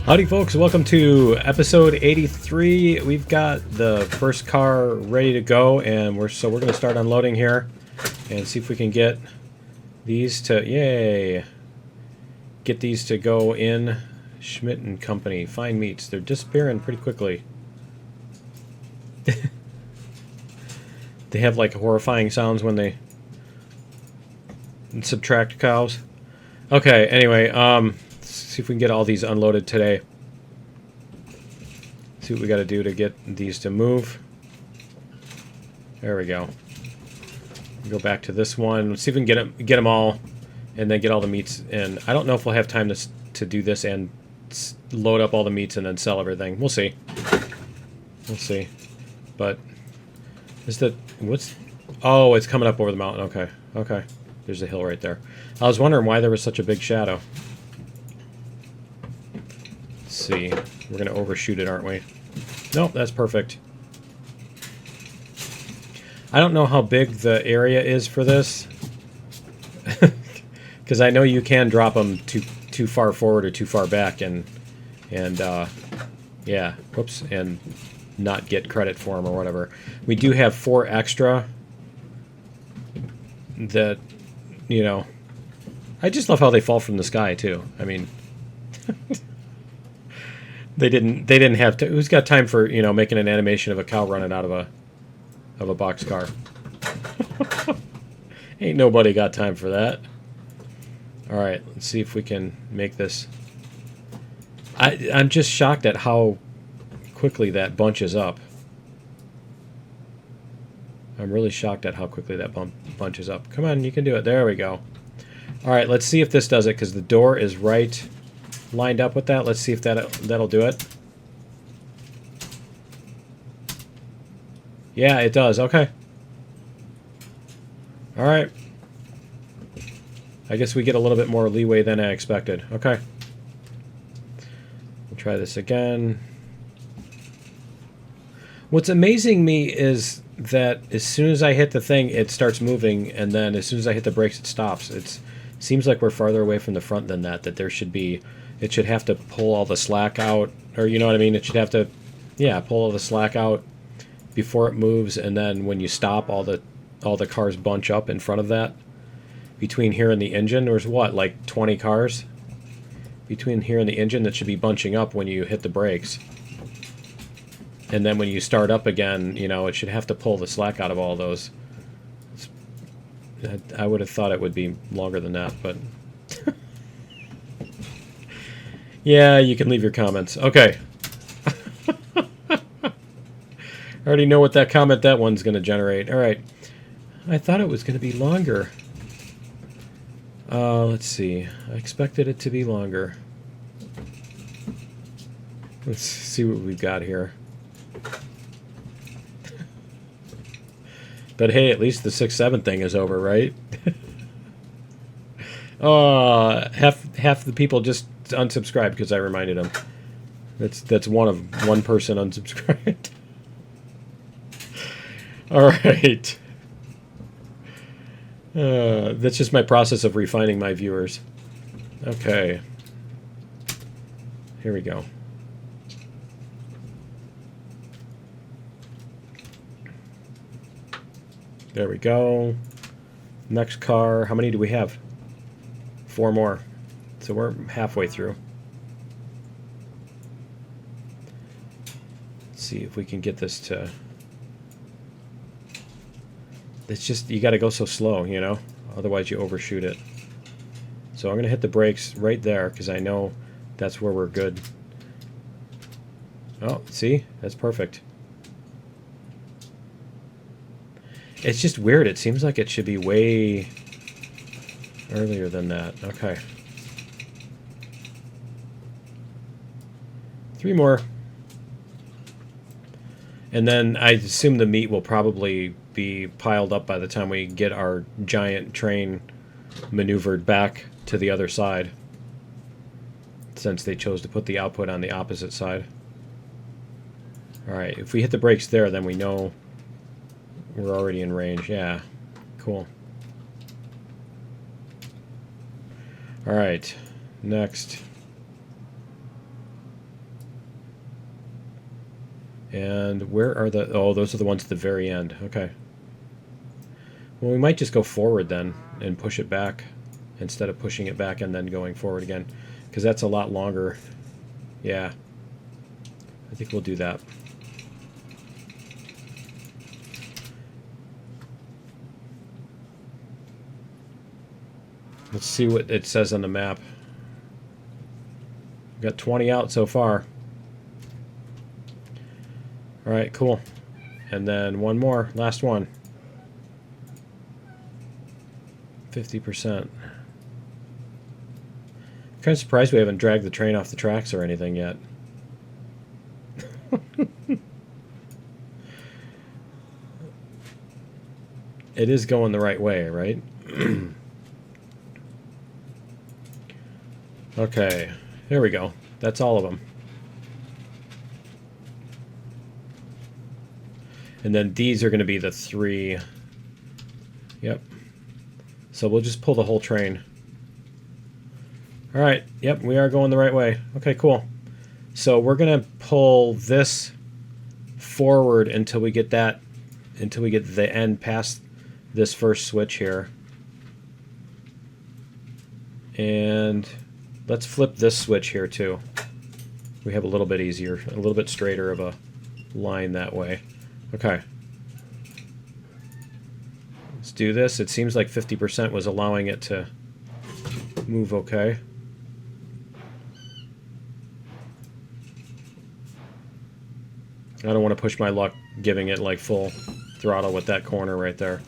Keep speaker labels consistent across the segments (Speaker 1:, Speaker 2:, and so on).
Speaker 1: Howdy folks, welcome to episode 83. We've got the first car ready to go, and we're going to start unloading here and see if we can get these to get these to go in. Schmidt and Company, fine meats. They're disappearing pretty quickly. They have like horrifying sounds when they subtract cows. Okay, anyway, see if we can get all these unloaded today. See what we got to do to get these to move. There we go. Go back to this one. Let's see if we can get them all, and then get all the meats in. I don't know if we'll have time to do this and load up all the meats and then sell everything. We'll see. We'll see. But is that what's? Oh, it's coming up over the mountain. Okay. Okay. There's a hill right there. I was wondering why there was such a big shadow. See, we're gonna overshoot it, aren't we? Nope, that's perfect. I don't know how big the area is for this, because I know you can drop them too far forward or too far back, and yeah, whoops, and not get credit for them or whatever. We do have 4 extra that, you know, I just love how they fall from the sky too. I mean. They didn't have to. Who's got time for, you know, making an animation of a cow running out of a boxcar? Ain't nobody got time for that. All right, let's see if we can make this. I'm just shocked at how quickly that bunches up. I'm really shocked at how quickly that bunches up. Come on, you can do it. There we go. All right, let's see if this does it, because the door is right lined up with that. Let's see if that'll do it. Yeah, it does. Okay. All right. I guess we get a little bit more leeway than I expected. Okay. We'll try this again. What's amazing me is that as soon as I hit the thing, it starts moving, and then as soon as I hit the brakes, it stops. It seems like we're farther away from the front than that there should be. It should have to pull all the slack out, or you know what I mean? It should have to, yeah, pull all the slack out before it moves, and then when you stop, all the cars bunch up in front of that. Between here and the engine, there's what, like 20 cars? Between here and the engine that should be bunching up when you hit the brakes. And then when you start up again, you know, it should have to pull the slack out of all those. I would have thought it would be longer than that, but... Yeah, you can leave your comments. Okay. I already know what that one's going to generate. All right. I thought it was going to be longer. Let's see. I expected it to be longer. Let's see what we've got here. But hey, at least the 6-7 thing is over, right? Half the people just unsubscribed because I reminded them. That's one person unsubscribed. All right. That's just my process of refining my viewers. Okay. Here we go. There we go. Next car. How many do we have? 4 more. So we're halfway through. Let's see if we can get this to... It's just, you got to go so slow, you know? Otherwise you overshoot it. So I'm going to hit the brakes right there because I know that's where we're good. Oh, see? That's perfect. It's just weird. It seems like it should be way earlier than that. Okay. 3 more. And then I assume the meat will probably be piled up by the time we get our giant train maneuvered back to the other side, since they chose to put the output on the opposite side. Alright, if we hit the brakes there, then we know we're already in range. Yeah, cool. Alright, next. And where are the... Oh, those are the ones at the very end. Okay. Well, we might just go forward then and push it back instead of pushing it back and then going forward again, because that's a lot longer. Yeah. I think we'll do that. Let's see what it says on the map. We've got 20 out so far. Alright, cool. And then one more. Last one. 50%. Kind of surprised we haven't dragged the train off the tracks or anything yet. It is going the right way, right? Okay, here we go. That's all of them. And then these are going to be the 3. Yep. So we'll just pull the whole train. All right. Yep, we are going the right way. Okay, cool. So we're going to pull this forward until we get that, until we get the end past this first switch here. And let's flip this switch here too. We have a little bit easier, a little bit straighter of a line that way. Okay. Let's do this. It seems like 50% was allowing it to move okay. I don't want to push my luck giving it like full throttle with that corner right there.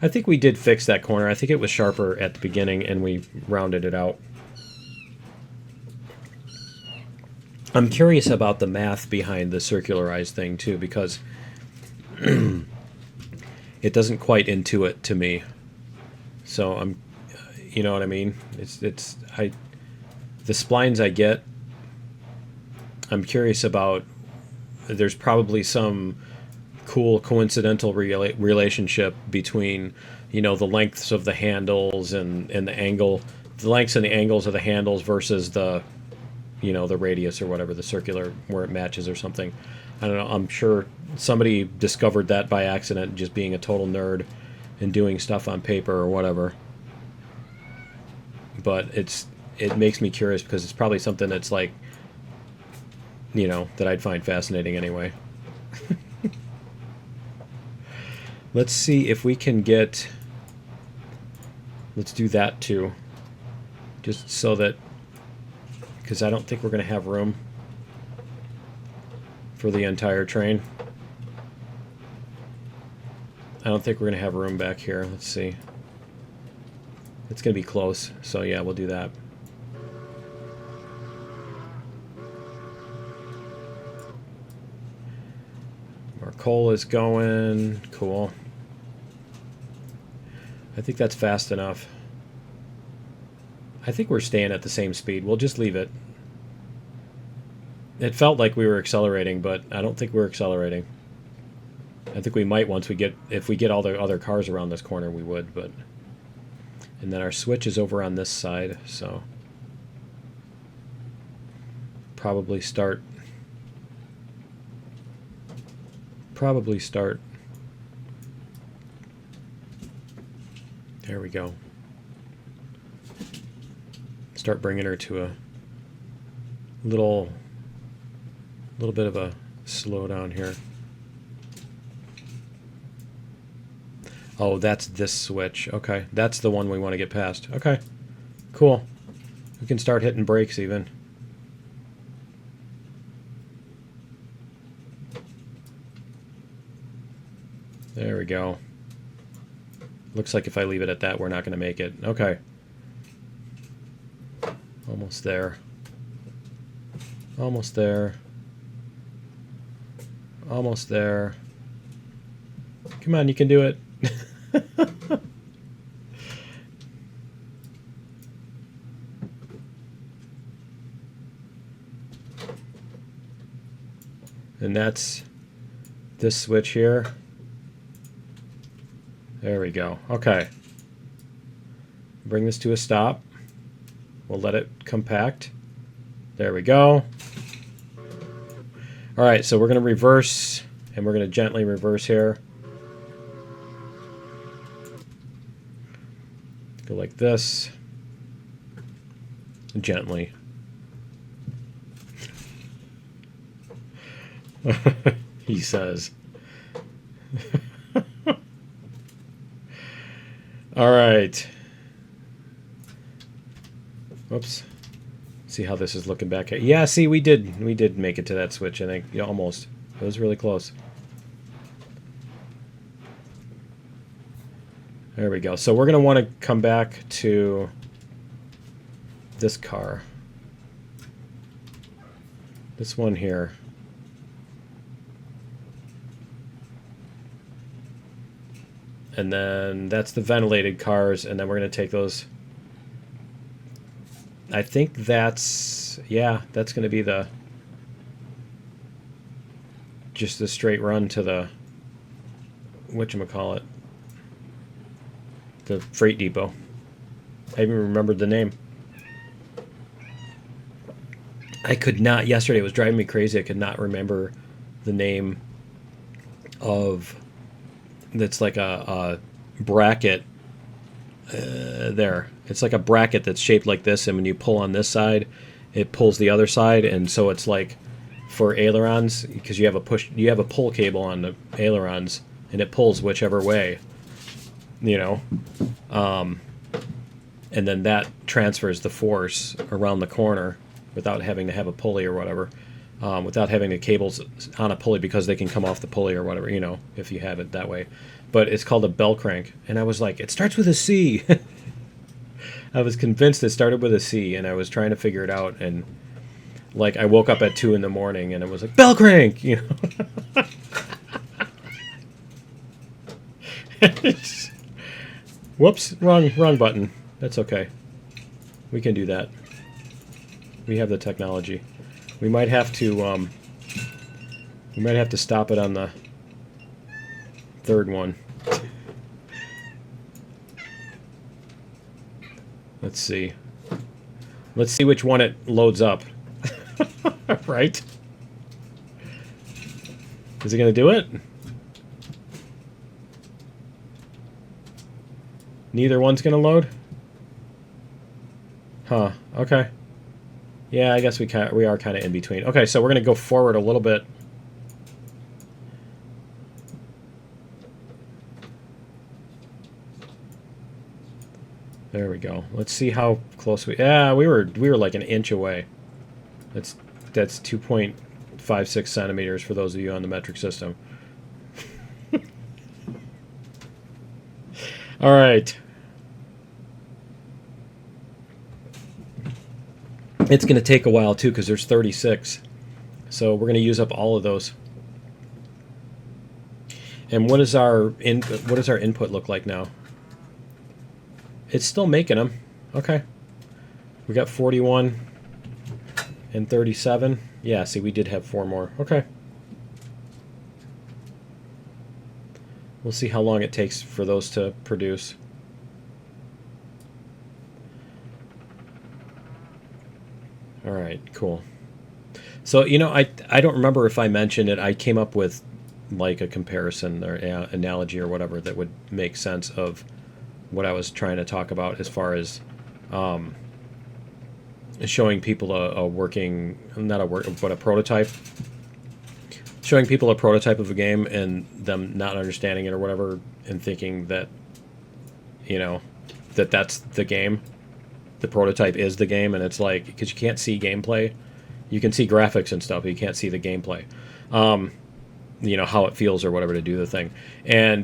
Speaker 1: I think we did fix that corner. I think it was sharper at the beginning and we rounded it out. I'm curious about the math behind the circularized thing too, because it doesn't quite intuit to me. So I'm, you know what I mean? The splines I get, I'm curious about. There's probably some cool coincidental relationship between, you know, the lengths of the handles and the angle, the lengths and the angles of the handles versus the, you know, the radius or whatever, the circular where it matches or something. I don't know. I'm sure somebody discovered that by accident, just being a total nerd and doing stuff on paper or whatever. But it makes me curious because it's probably something that's like, you know, that I'd find fascinating anyway. Let's see if we can get... Let's do that too. Just so that... Because I don't think we're going to have room for the entire train. I don't think we're going to have room back here. Let's see. It's going to be close. So yeah, we'll do that. Our coal is going. Cool. I think that's fast enough. I think we're staying at the same speed. We'll just leave it. It felt like we were accelerating, but I don't think we're accelerating. I think we might once we get, if we get all the other cars around this corner, we would, but... And then our switch is over on this side, so... Probably start... There we go. Start bringing her to a little bit of a slowdown here. Oh, that's this switch. Okay, that's the one we want to get past. Okay, cool. We can start hitting brakes even. There we go. Looks like if I leave it at that, we're not going to make it. Okay. Almost there. Almost there. Almost there. Come on, you can do it. And that's this switch here. There we go. Okay. Bring this to a stop. We'll let it compact. There we go. All right, so we're going to reverse, and we're going to gently reverse here. Go like this. Gently. He says. All right. Whoops. See how this is looking back at. Yeah, see, we did make it to that switch, I think. Yeah, almost. It was really close. There we go. So we're going to want to come back to this car. This one here. And then that's the ventilated cars, and then we're going to take those. I think that's, yeah, that's going to be the, just the straight run to the, whatchamacallit, the freight depot. I even remembered the name. I could not, yesterday it was driving me crazy, I could not remember the name of, that's like a bracket there. It's like a bracket that's shaped like this, and when you pull on this side, it pulls the other side, and so it's like for ailerons, because you have a pull cable on the ailerons, and it pulls whichever way, you know, and then that transfers the force around the corner without having to have a pulley or whatever, without having the cables on a pulley, because they can come off the pulley or whatever, you know, if you have it that way. But it's called a bell crank, and I was like, it starts with a C. I was convinced it started with a C, and I was trying to figure it out, and like I woke up at 2 in the morning, and it was like, bell crank, you know. Whoops, wrong button. That's okay. We can do that. We have the technology. We might have to stop it on the third one. Let's see. Let's see which one it loads up. Right? Is it going to do it? Neither one's going to load? Huh. Okay. Yeah, I guess we are kind of in between. Okay, so we're going to go forward a little bit. There we go. Let's see how close we... Yeah, we were like an inch away. That's 2.56 centimeters for those of you on the metric system. All right. It's going to take a while too, because there's 36. So we're going to use up all of those. And what does our input look like now? It's still making them. Okay. We got 41 and 37. Yeah, see, we did have 4 more. Okay. We'll see how long it takes for those to produce. All right, cool. So, you know, I don't remember if I mentioned it. I came up with like a comparison or analogy or whatever that would make sense of what I was trying to talk about as far as showing people a working, not a work, but a prototype. Showing people a prototype of a game and them not understanding it or whatever, and thinking that, you know, that's the game. The prototype is the game, and it's like, because you can't see gameplay. You can see graphics and stuff, but you can't see the gameplay. You know, how it feels or whatever to do the thing. And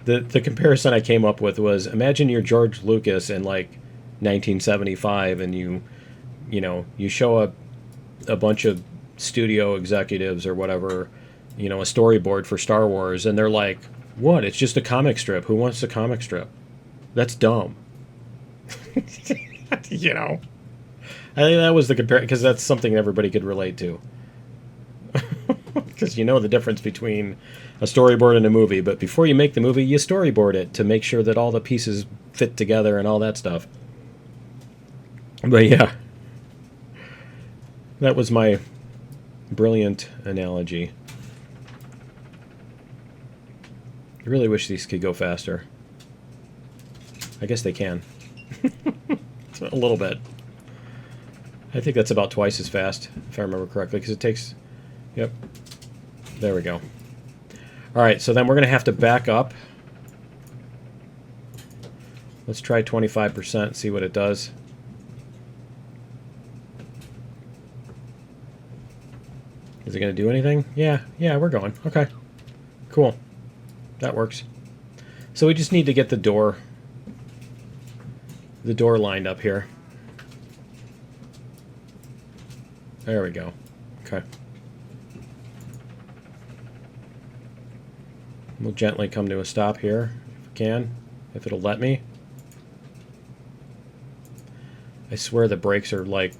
Speaker 1: the comparison I came up with was, imagine you're George Lucas in like 1975, and you know, you show a bunch of studio executives or whatever, you know, a storyboard for Star Wars, and they're like, what? It's just a comic strip. Who wants a comic strip? That's dumb. You know? I think that was the comparison, because that's something everybody could relate to. Because you know the difference between a storyboard and a movie, but before you make the movie, you storyboard it to make sure that all the pieces fit together and all that stuff. But yeah. That was my brilliant analogy. I really wish these could go faster. I guess they can. A little bit. I think that's about twice as fast, if I remember correctly, because it takes... Yep. There we go. Alright, so then we're going to have to back up. Let's try 25%, see what it does. Is it going to do anything? Yeah, we're going. Okay. Cool. That works. So we just need to get the door lined up here. There we go. Okay. We'll gently come to a stop here, if we can, if it'll let me. I swear the brakes are like...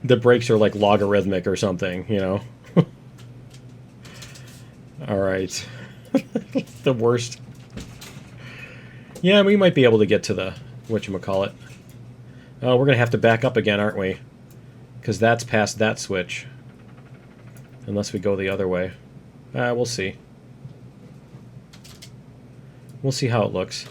Speaker 1: the brakes are like logarithmic or something, you know? Alright. The worst. Yeah, we might be able to get to the whatchamacallit. Oh, we're going to have to back up again, aren't we? Because that's past that switch. Unless we go the other way. We'll see. We'll see how it looks.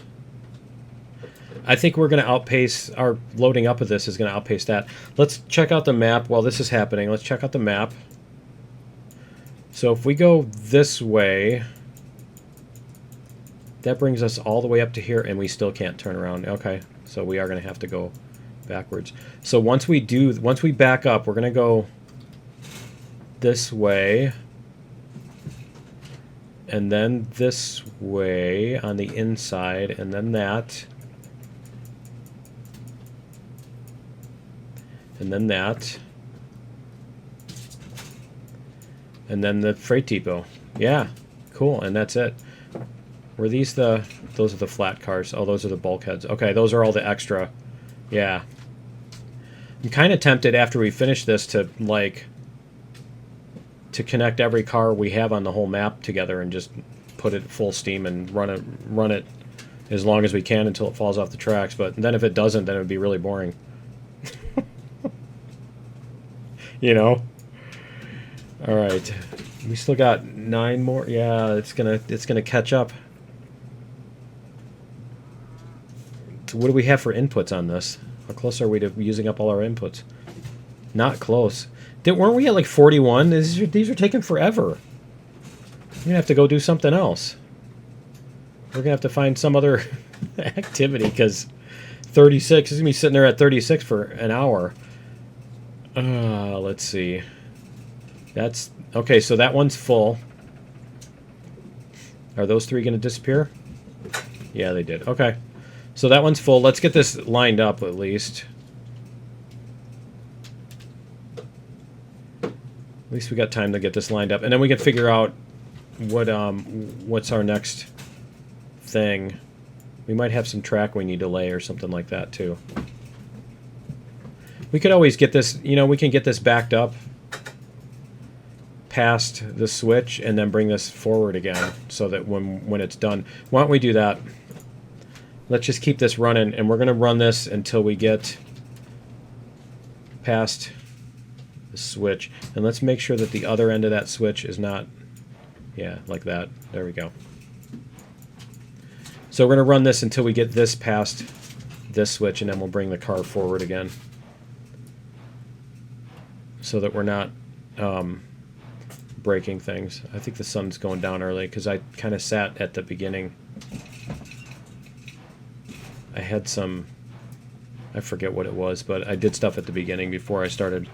Speaker 1: I think we're going to outpace... Our loading up of this is going to outpace that. Let's check out the map while this is happening. Let's check out the map. So if we go this way... That brings us all the way up to here, and we still can't turn around. Okay, so we are going to have to go backwards. So once we back up, we're going to go this way, and then this way on the inside, and then that, and then that, and then the freight depot. Yeah, cool, and that's it. Were these the... Those are the flat cars. Oh, those are the bulkheads. Okay, those are all the extra. Yeah. I'm kind of tempted after we finish this to, like... to connect every car we have on the whole map together and just put it full steam and run it as long as we can until it falls off the tracks. But then if it doesn't, then it would be really boring. You know? Alright. We still got 9 more. Yeah, it's gonna catch up. So what do we have for inputs on this? How close are we to using up all our inputs? Not close. Weren't we at like 41? These are taking forever. We're gonna have to go do something else. We're gonna have to find some other activity because 36 is gonna be sitting there at 36 for an hour. Let's see. That's okay. So that one's full. Are those 3 gonna disappear? Yeah, they did. Okay. So that one's full. Let's get this lined up at least. At least we got time to get this lined up, and then we can figure out what's our next thing. We might have some track we need to lay or something like that too. We could always get this, you know, we can get this backed up past the switch and then bring this forward again so that when it's done. Why don't we do that? Let's just keep this running, and we're going to run this until we get past the switch. And let's make sure that the other end of that switch is not, yeah, like that. There we go. So we're going to run this until we get this past this switch, and then we'll bring the car forward again. So that we're not breaking things. I think the sun's going down early because I kind of sat at the beginning. I had some, I forget what it was, but I did stuff at the beginning before I started,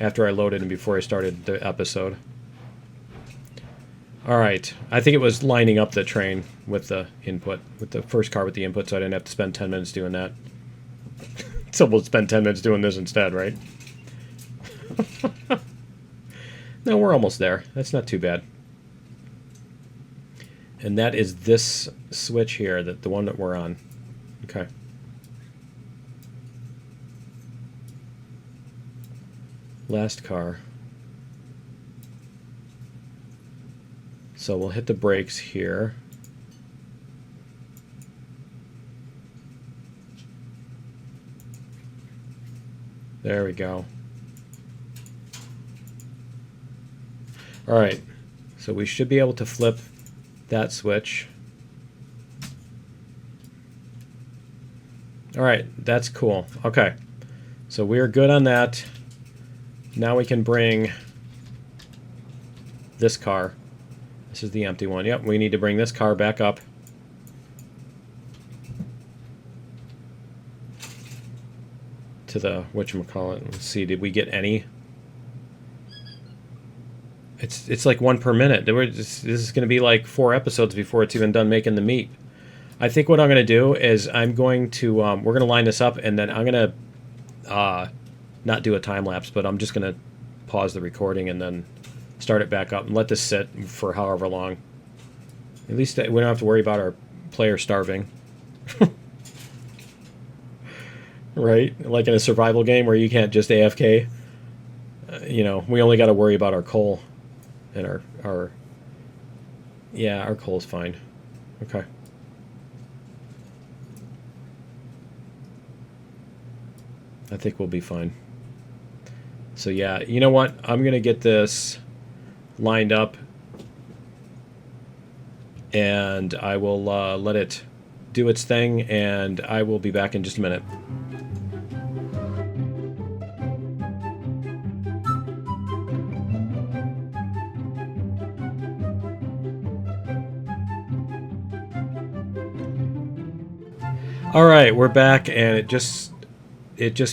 Speaker 1: after I loaded and before I started the episode. Alright, I think it was lining up the train with the input, with the first car with the input, so I didn't have to spend 10 minutes doing that. So we'll spend 10 minutes doing this instead, right? No, we're almost there. That's not too bad. And that is this switch here, the one that we're on. Okay. Last car. So we'll hit the brakes here. There we go. All right, so we should be able to flip that switch. All right, that's cool. Okay, so we're good on that. Now we can bring this car. This is the empty one. Yep, we need to bring this car back up. To the whatchamacallit. Let's see, did we get any? It's like one per minute. This is going to be like 4 episodes before it's even done making the meat. I think what I'm going to do is I'm going to we're going to line this up, and then I'm going to not do a time lapse, but I'm just going to pause the recording and then start it back up and let this sit for however long. At least we don't have to worry about our player starving. Right? Like in a survival game where you can't just AFK. You know, we only got to worry about our coal. And our yeah, our coal's fine. Okay. I think we'll be fine. So yeah, you know what? I'm going to get this lined up. And I will let it do its thing, and I will be back in just a minute. All right, we're back, and it just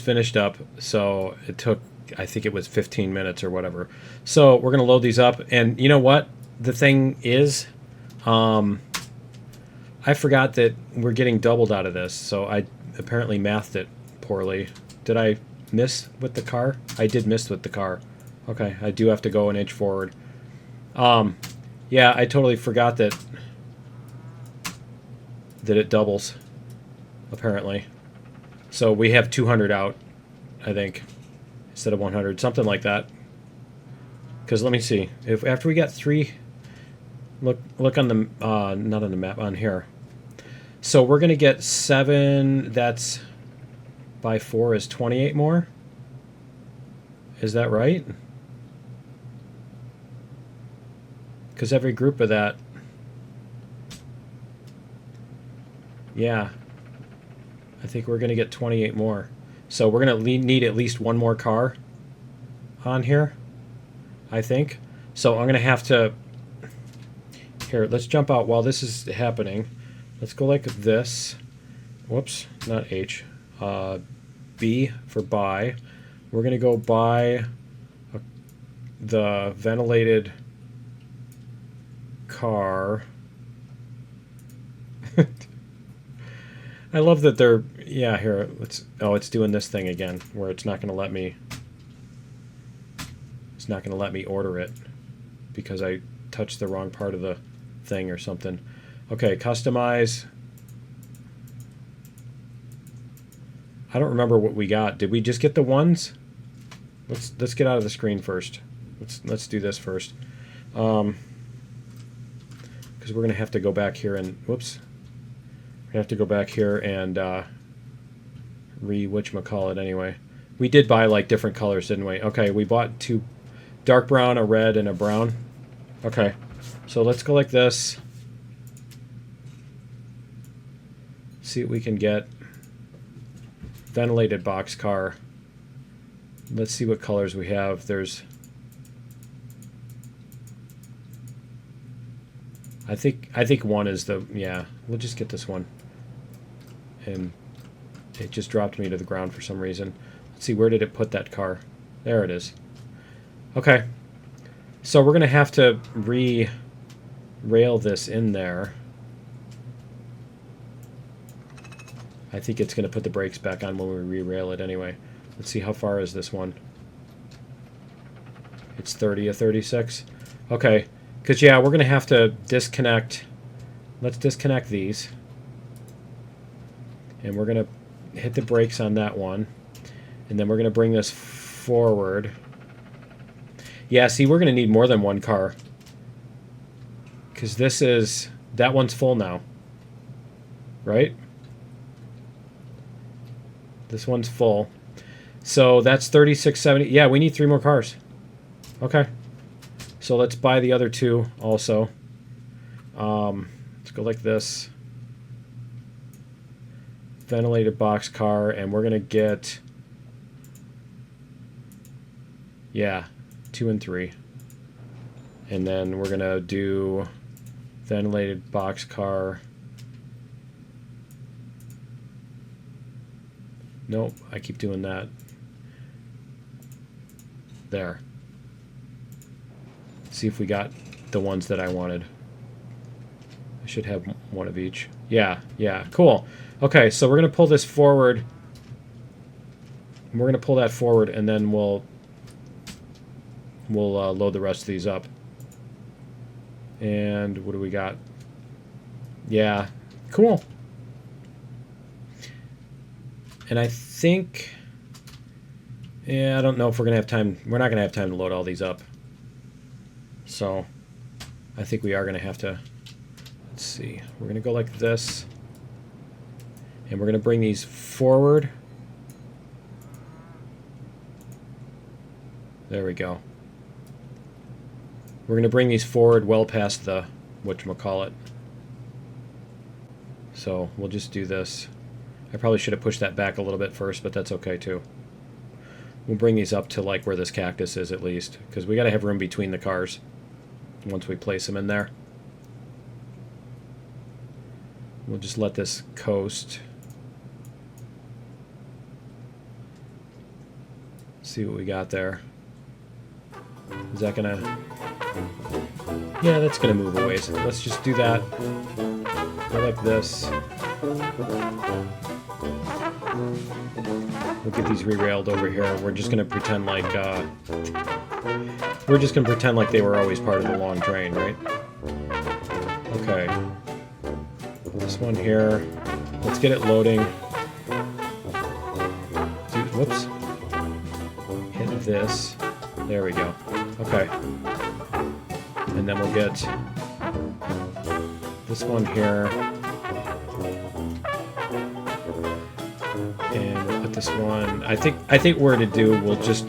Speaker 1: finished up. So it took, I think it was 15 minutes or whatever. So we're gonna load these up, and you know what? The thing is, I forgot that we're getting doubled out of this. So I apparently mathed it poorly. Did I miss with the car? I did miss with the car. Okay, I do have to go an inch forward. Yeah, I totally forgot that it doubles. Apparently. So we have 200 out, I think, instead of 100, something like that. Because let me see, if after we got 3, look on the not on the map, on here. So we're gonna get 7. That's by 4 is 28 more. Is that right? Because every group of that, yeah. I think we're going to get 28 more. So we're going to need at least 1 more car on here, I think. So I'm going to have to... Here, let's jump out while this is happening. Let's go like this. Whoops, not H. B for buy. We're going to go buy the ventilated car. I love that they're, yeah, here, it's doing this thing again, where it's not going to let me order it, because I touched the wrong part of the thing or something. Okay, customize. I don't remember what we got. Did we just get the ones? Let's get out of the screen first. Let's do this first. Because we're going to have to go back here and, whoops. We have to go back here and whatchamacallit anyway. We did buy like different colors, didn't we? Okay, we bought 2 dark brown, a red, and a brown. Okay, so let's go like this. See what we can get. Ventilated boxcar. Let's see what colors we have. There's... I think 1 is the... Yeah, we'll just get this one. And it just dropped me to the ground for some reason. Let's see, where did it put that car? There it is. Okay. So we're going to have to re-rail this in there. I think it's going to put the brakes back on when we re-rail it anyway. Let's see, how far is this one? It's 30 or 36. Okay. Because, yeah, we're going to have to disconnect. Let's disconnect these. And we're going to hit the brakes on that one. And then we're going to bring this forward. Yeah, see, we're going to need more than 1 car. Because this is... That one's full now. Right? This one's full. So that's 3670. Yeah, we need 3 more cars. Okay. So let's buy the other 2 also. Let's go like this. Ventilated box car, and we're going to get... Yeah, 2 and 3. And then we're going to do ventilated box car. Nope, I keep doing that. There. See if we got the ones that I wanted. I should have one of each. Yeah, cool. Okay, so we're going to pull this forward. We're going to pull that forward, and then we'll load the rest of these up. And what do we got? Yeah, cool. And I think... Yeah, I don't know if we're going to have time. We're not going to have time to load all these up. So, I think we are going to have to... Let's see. We're going to go like this. And we're going to bring these forward. There we go. We're going to bring these forward well past the whatchamacallit. So, we'll just do this. I probably should have pushed that back a little bit first, but that's okay too. We'll bring these up to like where this cactus is at least, because we got to have room between the cars once we place them in there. We'll just let this coast. See what we got there. Is that gonna... Yeah, that's gonna move a ways. Let's just do that. Go like this. We'll get these re-railed over here. We're just gonna pretend like they were always part of the long train, right? Okay. This one here. Let's get it loading. Whoops. Hit this. There we go. Okay. And then we'll get this one here. And we'll put this one. I think we're to do. We'll just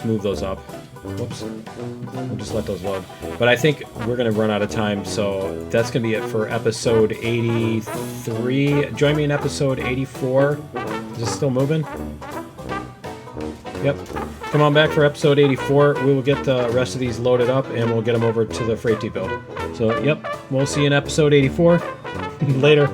Speaker 1: move those up. Whoops. We'll just let those load. But I think we're gonna run out of time, so that's gonna be it for episode 83. Join me in episode 84. Is this still moving? Yep. Come on back for episode 84. We will get the rest of these loaded up, and we'll get them over to the freight depot. So, yep. We'll see you in episode 84. Later.